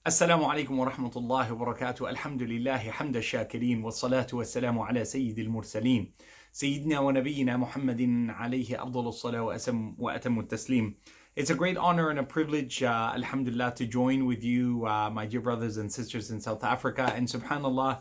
السلام عليكم ورحمة الله وبركاته. الحمد لله حمد الشاكرين والصلاة والسلام على سيد المرسلين سيدنا ونبينا محمد عليه أفضل الصلاة وأتم التسليم. It's a great honor and a privilege, alhamdulillah, to join with you, my dear brothers and sisters in South Africa. And subhanallah,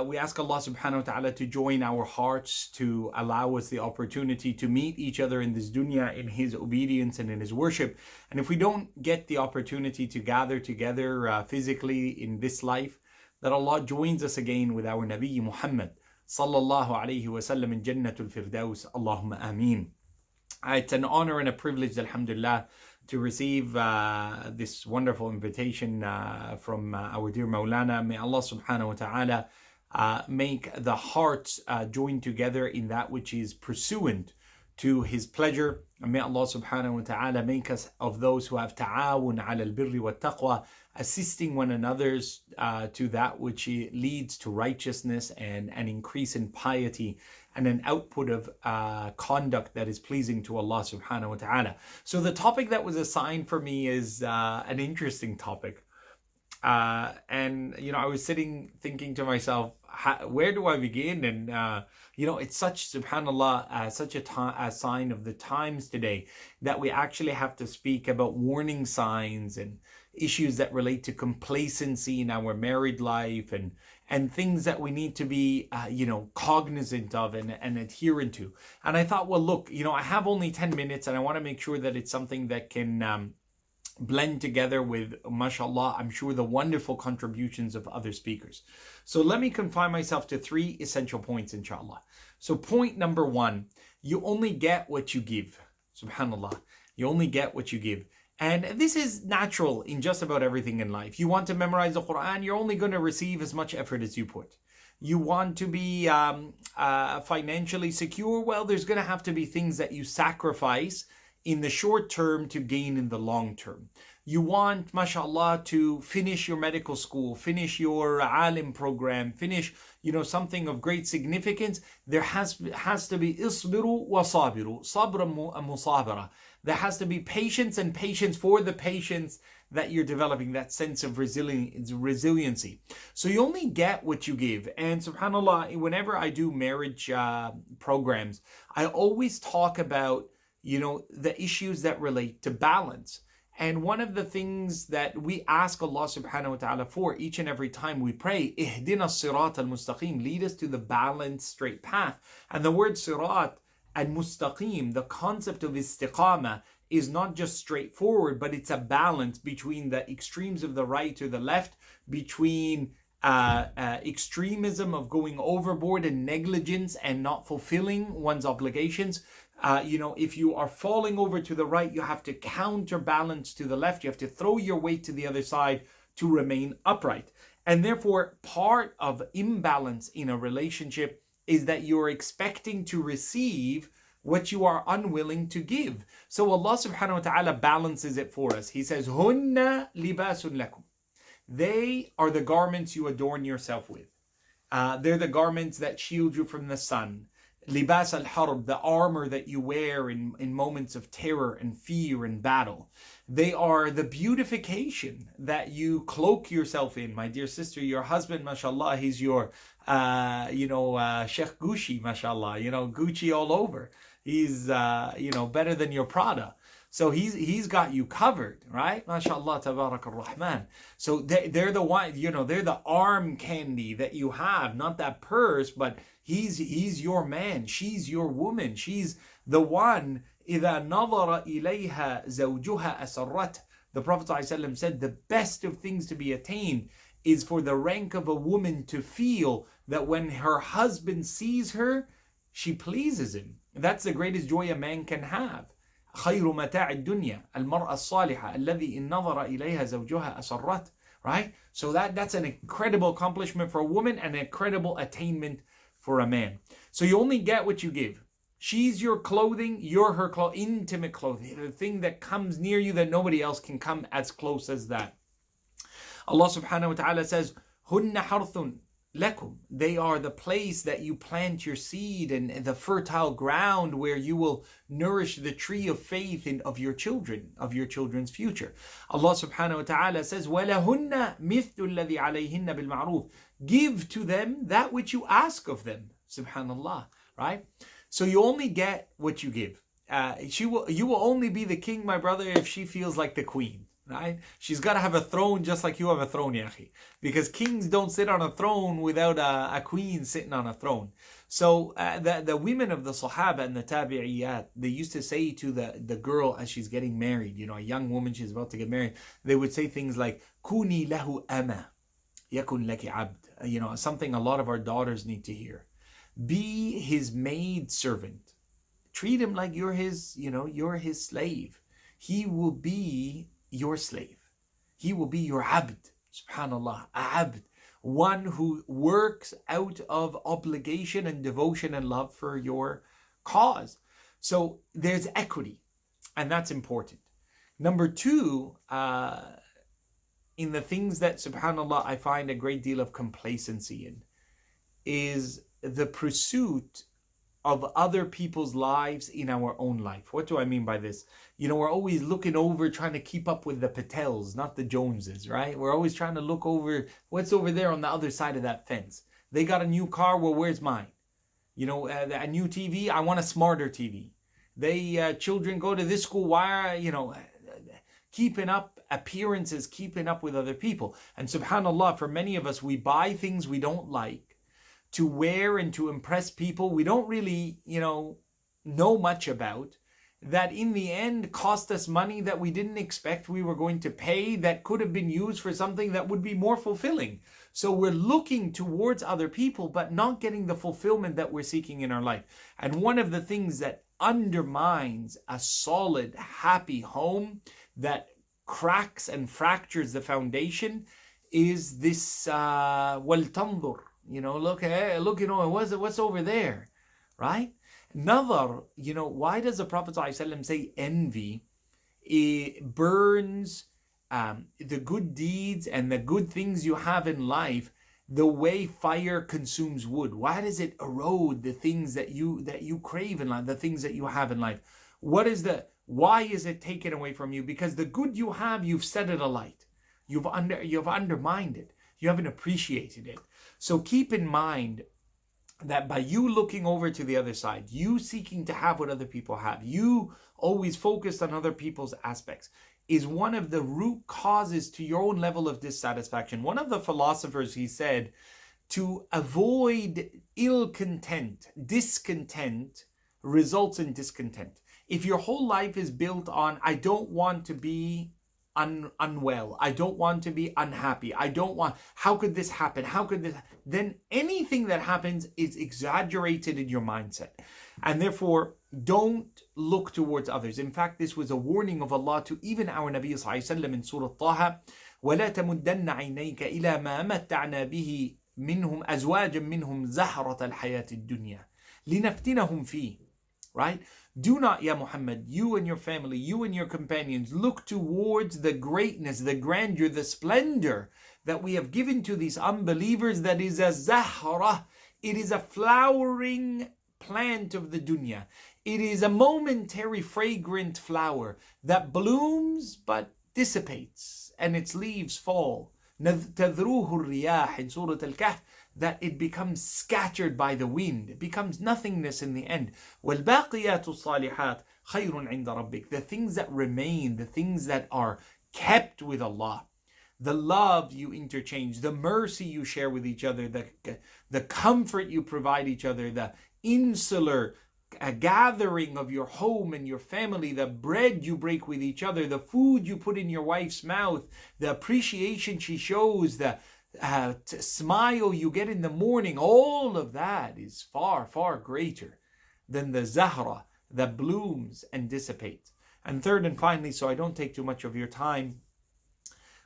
we ask Allah subhanahu wa ta'ala to join our hearts, to allow us the opportunity to meet each other in this dunya in His obedience and in His worship. And if we don't get the opportunity to gather together physically in this life, that Allah joins us again with our Nabi Muhammad sallallahu alayhi wa sallam in Jannatul Firdaus. Allahumma ameen. It's an honor and a privilege, alhamdulillah, to receive this wonderful invitation from our dear Maulana. May Allah subhanahu wa ta'ala make the hearts join together in that which is pursuant to His pleasure. And may Allah subhanahu wa ta'ala make us of those who have ta'awun ala al-birri wa taqwa, assisting one another to that which leads to righteousness and an increase in piety and an output of conduct that is pleasing to Allah subhanahu wa ta'ala. So the topic that was assigned for me is an interesting topic. And, I was sitting thinking to myself, where do I begin? And, it's such, subhanAllah, such a sign of the times today that we actually have to speak about warning signs and issues that relate to complacency in our married life and things that we need to be, cognizant of and adherent to. And I thought, well, look, I have only 10 minutes and I want to make sure that it's something that can blend together with, mashallah, I'm sure the wonderful contributions of other speakers. So let me confine myself to 3 essential points, inshallah. So point number 1, you only get what you give. Subhanallah, you only get what you give. And this is natural in just about everything in life. You want to memorize the Quran, you're only going to receive as much effort as you put. You want to be financially secure, well, there's going to have to be things that you sacrifice in the short term to gain in the long term. You want, mashallah, to finish your medical school, finish your alim program, finish, something of great significance. There has to be isbiru wa sabiru, sabra musabara. There has to be patience and patience for the patience that you're developing, that sense of resiliency. So you only get what you give. And subhanallah, whenever I do marriage programs, I always talk about the issues that relate to balance. And one of the things that we ask Allah subhanahu wa ta'ala for each and every time we pray, Ihdina sirat al-mustaqim, lead us to the balanced straight path. And the word sirat al-mustaqim, the concept of istiqama, is not just straightforward, but it's a balance between the extremes of the right or the left, between extremism of going overboard and negligence and not fulfilling one's obligations. If you are falling over to the right, you have to counterbalance to the left. You have to throw your weight to the other side to remain upright. And therefore, part of imbalance in a relationship is that you're expecting to receive what you are unwilling to give. So Allah subhanahu wa ta'ala balances it for us. He says, Hunna libasun lakum. They are the garments you adorn yourself with. They're the garments that shield you from the sun. Libas al-harb, the armor that you wear in moments of terror and fear and battle. They are the beautification that you cloak yourself in. My dear sister, your husband, mashallah, he's your, Sheikh Gucci, mashallah, Gucci all over. He's, better than your Prada. So he's got you covered, right? MashaAllah, tabarak ar-Rahman. So they're the one, they're the arm candy that you have, not that purse, but he's your man. She's your woman. She's the one. إِذَا نَظَرَ إِلَيْهَا زَوْجُهَا أَسَرَّتْ. The Prophet ﷺ said the best of things to be attained is for the rank of a woman to feel that when her husband sees her, she pleases him. That's the greatest joy a man can have. خير متاع الدنيا المرأة الصالحة الذي إن نظر إليها زوجها أسرت. Right? So that's an incredible accomplishment for a woman and an incredible attainment for a man. So you only get what you give. She's your clothing, you're her intimate clothing, the thing that comes near you that nobody else can come as close as that. Allah subhanahu wa ta'ala says, هن حرث lakum. They are the place that you plant your seed and the fertile ground where you will nourish the tree of faith of your children, of your children's future. Allah subhanahu wa ta'ala says, وَلَهُنَّ مِثْلُ الَّذِي عَلَيْهِنَّ بِالْمَعْرُوفِ. Give to them that which you ask of them. Subhanallah, right? So you only get what you give. You will only be the king, my brother, if she feels like the queen, right? She's got to have a throne just like you have a throne, Yahya. Because kings don't sit on a throne without a queen sitting on a throne. So the women of the Sahaba and the Tabi'iyat, they used to say to the girl as she's getting married, a young woman, she's about to get married, they would say things like, Kuni lahu ama, yakun laki abd. Something a lot of our daughters need to hear. Be his maid servant. Treat him like you're his slave. He will be your slave. He will be your abd. Subhanallah, abd. One who works out of obligation and devotion and love for your cause. So there's equity, and that's important. Number two, in the things that, subhanallah, I find a great deal of complacency in, is the pursuit of other people's lives in our own life. What do I mean by this? We're always looking over, trying to keep up with the Patels, not the Joneses, right? We're always trying to look over what's over there on the other side of that fence. They got a new car, well, where's mine? A new TV, I want a smarter TV. Children go to this school, why are, keeping up appearances, keeping up with other people. And subhanallah, for many of us, we buy things we don't like to wear and to impress people we don't really, know much about, that in the end cost us money that we didn't expect we were going to pay, that could have been used for something that would be more fulfilling. So we're looking towards other people, but not getting the fulfillment that we're seeking in our life. And one of the things that undermines a solid, happy home, that cracks and fractures the foundation, is this وَلْتَنْظُرْ. Look, what's over there, right? Nadhar, why does the Prophet ﷺ say envy? It burns the good deeds and the good things you have in life the way fire consumes wood. Why does it erode the things that you crave in life, the things that you have in life? Why is it taken away from you? Because the good you have, you've set it alight. You've undermined it. You haven't appreciated it. So keep in mind that by you looking over to the other side, you seeking to have what other people have, you always focused on other people's aspects, is one of the root causes to your own level of dissatisfaction. One of the philosophers, he said, to avoid discontent results in discontent. If your whole life is built on, I don't want to be unwell, I don't want to be unhappy, how could this happen, then anything that happens is exaggerated in your mindset. And therefore, don't look towards others. In fact, this was a warning of Allah to even our Nabi sallallahu alaihi wasallam in Surah Taha, وَلَا تَمُدَّنَّ عَيْنَيْكَ إِلَى مَا مَتَّعْنَا بِهِ مِنْهُمْ أَزْوَاجًا مِنْهُمْ زَهْرَةَ الْحَيَاةِ الدُّنْيَا لِنَفْتِنَهُمْ فِيهِ. Right? Do not, Ya Muhammad, you and your family, you and your companions, look towards the greatness, the grandeur, the splendor that we have given to these unbelievers. That is a zahra. It is a flowering plant of the dunya. It is a momentary fragrant flower that blooms but dissipates and its leaves fall. تَذْرُوهُ الرِّيَاحِ in Surah Al-Kahf, that it becomes scattered by the wind. It becomes nothingness in the end. وَالْبَاقِيَاتُ الصَّالِحَاتِ خَيْرٌ عِنْدَ رَبِّكَ. The things that remain, the things that are kept with Allah, the love you interchange, the mercy you share with each other, the comfort you provide each other, the insular gathering of your home and your family, the bread you break with each other, the food you put in your wife's mouth, the appreciation she shows, the smile you get in the morning, all of that is far, far greater than the zahra that blooms and dissipates. And third and finally, so I don't take too much of your time,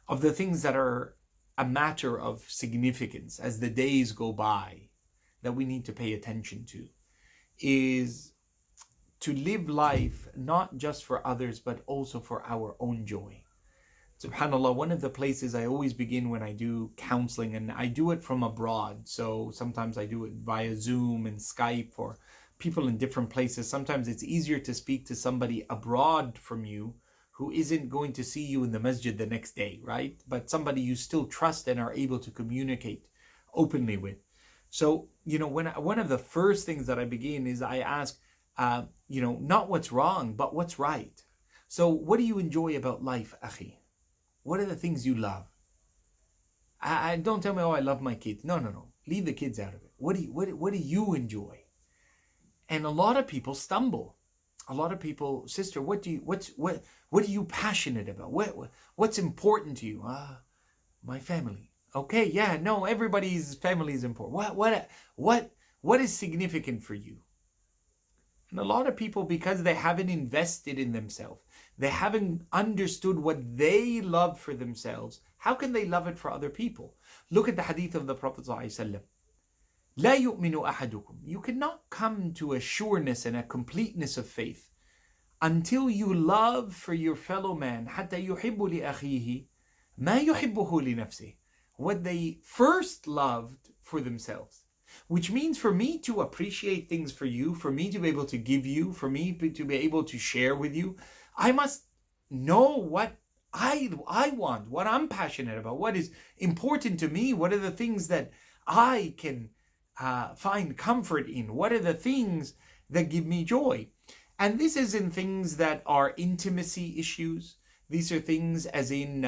of the things that are a matter of significance as the days go by, that we need to pay attention to, is to live life not just for others, but also for our own joy. SubhanAllah, one of the places I always begin when I do counseling, and I do it from abroad. So sometimes I do it via Zoom and Skype for people in different places. Sometimes it's easier to speak to somebody abroad from you who isn't going to see you in the masjid the next day, right? But somebody you still trust and are able to communicate openly with. So, one of the first things that I begin is I ask, not what's wrong, but what's right. So what do you enjoy about life, akhi? What are the things you love? I don't tell me, I love my kids. No. Leave the kids out of it. What do you enjoy? And a lot of people stumble. A lot of people, sister, what are you passionate about? What's important to you? My family. Okay, yeah, no, everybody's family is important. What is significant for you? And a lot of people, because they haven't invested in themselves, they haven't understood what they love for themselves, how can they love it for other people? Look at the hadith of the Prophet ﷺ. لا يؤمن أحدكم. You cannot come to a sureness and a completeness of faith until you love for your fellow man حتى يحب لأخيه ما يحبه لنفسه. What they first loved for themselves. Which means for me to appreciate things for you, for me to be able to give you, for me to be able to share with you, I must know what I want, what I'm passionate about, what is important to me, what are the things that I can find comfort in, what are the things that give me joy. And this is in things that are intimacy issues. These are things as in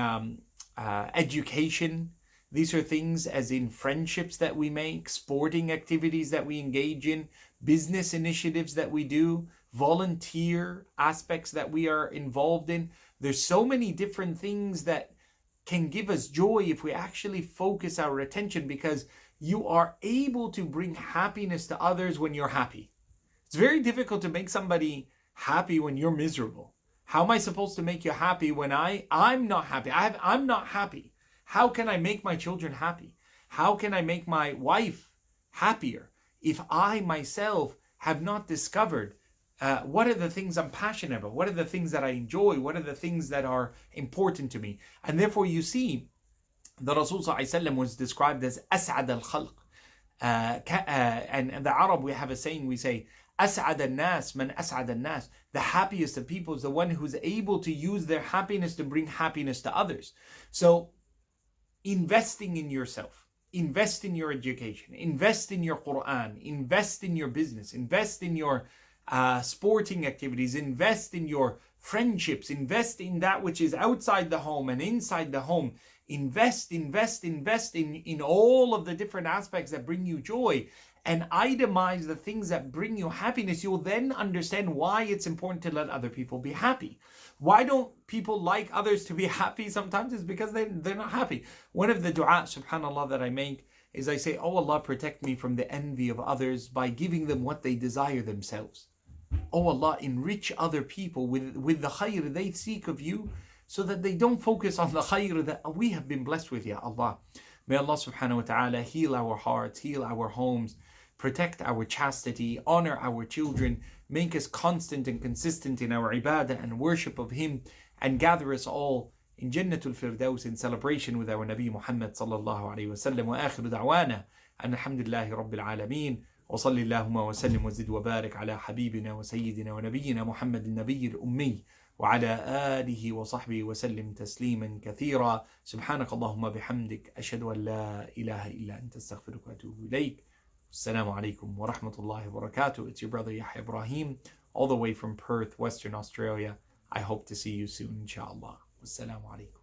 education. These are things as in friendships that we make, sporting activities that we engage in, business initiatives that we do, volunteer aspects that we are involved in. There's so many different things that can give us joy if we actually focus our attention, because you are able to bring happiness to others when you're happy. It's very difficult to make somebody happy when you're miserable. How am I supposed to make you happy when I'm not happy? I'm not happy. How can I make my children happy? How can I make my wife happier if I myself have not discovered what are the things I'm passionate about? What are the things that I enjoy? What are the things that are important to me? And therefore you see, the Rasul ﷺ was described as أسعد الخلق. And in the Arab we have a saying, we say, أسعد الناس من أسعد الناس. The happiest of people is the one who's able to use their happiness to bring happiness to others. So investing in yourself, invest in your education, invest in your Quran, invest in your business, invest in your sporting activities, invest in your friendships, invest in that which is outside the home and inside the home. Invest in all of the different aspects that bring you joy, and itemize the things that bring you happiness. You'll then understand why it's important to let other people be happy. Why don't people like others to be happy? Sometimes it's because they're not happy. One of the dua, subhanAllah, that I make is I say, oh Allah, protect me from the envy of others by giving them what they desire themselves. Oh Allah, enrich other people with the khair they seek of you, so that they don't focus on the khair that we have been blessed with, Ya Allah. May Allah subhanahu wa ta'ala heal our hearts, heal our homes, protect our chastity, honor our children, make us constant and consistent in our ibadah and worship of Him, and gather us all in Jannatul Firdaus in celebration with our Nabi Muhammad sallallahu alayhi wa sallam. Wa akhiru da'wana an alhamdulillahi rabbil alameen. وصل اللهم وسلم وزد وبارك على حبيبنا وسيدنا ونبينا محمد النبي الأمي وعلى آله وصحبه وسلم تسليما كثيرا. سبحانك اللهم بحمدك أشهد أن لا إله إلا أنت استغفرك وأتوب إليك. السلام عليكم ورحمة الله وبركاته. It's your brother Yahya Ibrahim, all the way from Perth, Western Australia. I hope to see you soon, inshallah. Wassalamu alaikum.